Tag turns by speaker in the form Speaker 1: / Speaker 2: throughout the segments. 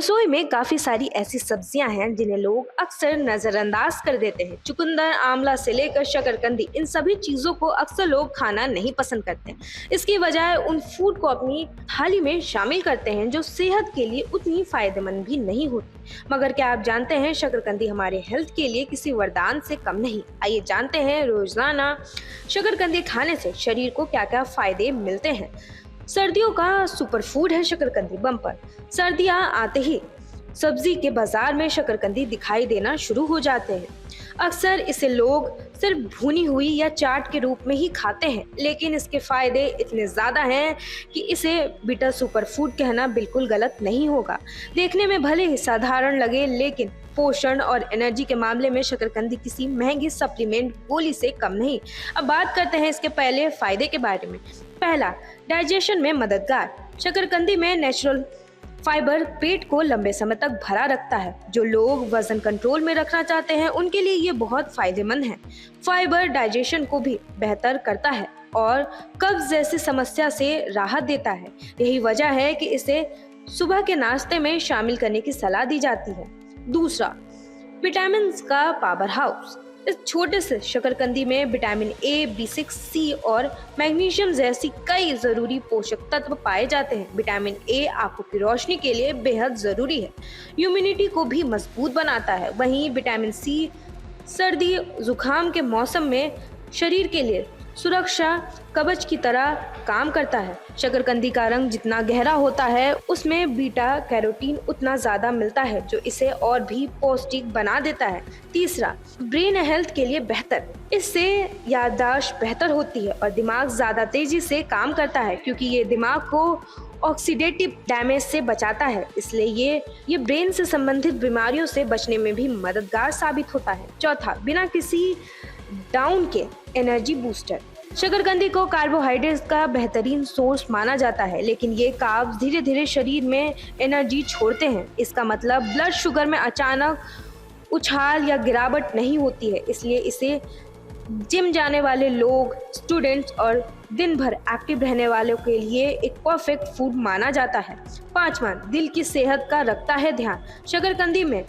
Speaker 1: रसोई में काफी सारी ऐसी सब्जियां हैं जिन्हें लोग अक्सर नजरअंदाज कर देते हैं। चुकंदर, आंवला से लेकर शकरकंदी, इन सभी चीजों को अक्सर लोग खाना नहीं पसंद करते। इसकी बजाय उन फूड को अपनी थाली में शामिल करते हैं जो सेहत के लिए उतनी फायदेमंद भी नहीं होती। मगर क्या आप जानते हैं, शकरकंदी हमारे हेल्थ के लिए किसी वरदान से कम नहीं। आइए जानते हैं रोजाना शकरकंदी खाने से शरीर को क्या क्या फायदे मिलते हैं। सर्दियों का सुपरफूड है शकरकंदी। बम्पर सर्दियां आते ही सब्जी के बाजार में शकरकंदी दिखाई देना शुरू हो जाते हैं। अक्सर इसे लोग सिर्फ भुनी हुई या चाट के रूप में ही खाते हैं, लेकिन इसके फायदे इतने ज्यादा हैं कि इसे बिटर सुपरफूड कहना बिल्कुल गलत नहीं होगा। देखने में भले ही साधारण लगे, लेकिन पोषण और एनर्जी के मामले में शकरकंदी किसी महंगी सप्लीमेंट गोली से कम नहीं। अब बात करते हैं इसके पहले फायदे के बारे में। पहला, डाइजेशन में मददगार। शकरकंदी में नेचुरल फाइबर पेट को लंबे समय तक भरा रखता है। जो लोग वजन कंट्रोल में रखना चाहते हैं उनके लिए ये बहुत फायदेमंद है। फाइबर डाइजेशन को भी बेहतर करता है और कब्ज जैसी समस्या से राहत देता है। यही वजह है कि इसे सुबह के नाश्ते में शामिल करने की सलाह दी जाती है। दूसरा, विटामिन का पावर हाउस। इस छोटे से शकरकंदी में विटामिन ए, B6, C और मैग्नीशियम जैसी कई जरूरी पोषक तत्व पाए जाते हैं। विटामिन ए आंखों की रोशनी के लिए बेहद जरूरी है, इम्यूनिटी को भी मजबूत बनाता है। वहीं विटामिन C सर्दी जुकाम के मौसम में शरीर के लिए सुरक्षा कवच की तरह काम करता है। शकरकंदी का रंग जितना गहरा होता है उसमें बीटा कैरोटीन उतना ज्यादा मिलता है, जो इसे और भी पौष्टिक बना देता है। तीसरा, ब्रेन हेल्थ के लिए बेहतर। इससे याददाश्त बेहतर होती है और दिमाग ज्यादा तेजी से काम करता है, क्योंकि ये दिमाग को ऑक्सीडेटिव डैमेज से बचाता है। इसलिए ये ब्रेन से संबंधित बीमारियों से बचने में भी मददगार साबित होता है। चौथा, बिना किसी डाउन के एनर्जी बूस्टर। शकरकंदी को कार्बोहाइड्रेट्स का बेहतरीन सोर्स माना जाता है, लेकिन ये कार्ब्स धीरे धीरे शरीर में एनर्जी छोड़ते हैं। इसका मतलब ब्लड शुगर में अचानक उछाल या गिरावट नहीं होती है। इसलिए इसे जिम जाने वाले लोग, स्टूडेंट्स और दिन भर एक्टिव रहने वालों के लिए एक परफेक्ट फूड माना जाता है। पांचवा, दिल की सेहत का रखता है ध्यान। शकरकंदी में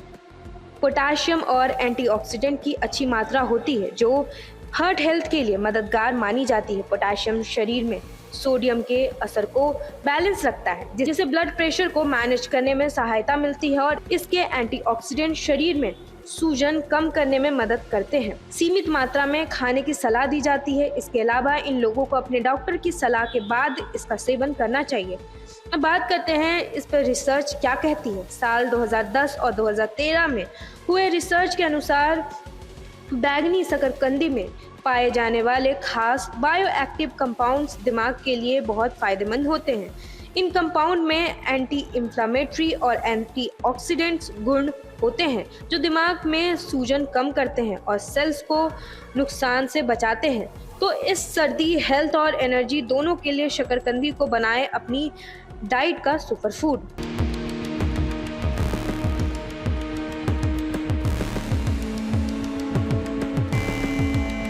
Speaker 1: पोटाशियम और एंटीऑक्सीडेंट की अच्छी मात्रा होती है, जो हार्ट हेल्थ के लिए मददगार मानी जाती है। पोटाशियम शरीर में सोडियम के असर को बैलेंस रखता है, जिससे ब्लड प्रेशर को मैनेज करने में सहायता मिलती है, और इसके एंटीऑक्सीडेंट शरीर में सूजन कम करने में मदद करते हैं। सीमित मात्रा में खाने की सलाह दी जाती है। इसके अलावा इन लोगों को अपने डॉक्टर की सलाह के बाद इसका सेवन करना चाहिए। अब बात करते हैं इस पर रिसर्च क्या कहती है। साल 2010 और 2013 में हुए रिसर्च के अनुसार बैंगनी शकरकंदी में पाए जाने वाले खास बायोएक्टिव कंपाउंड्स दिमाग के लिए बहुत फायदेमंद होते हैं। इन कंपाउंड में एंटी इंफ्लेमेटरी और एंटीऑक्सीडेंट्स गुण होते हैं, जो दिमाग में सूजन कम करते हैं और सेल्स को नुकसान से बचाते हैं। तो इस सर्दी, हेल्थ और एनर्जी दोनों के लिए शकरकंदी को बनाए अपनी डाइट का सुपरफूड।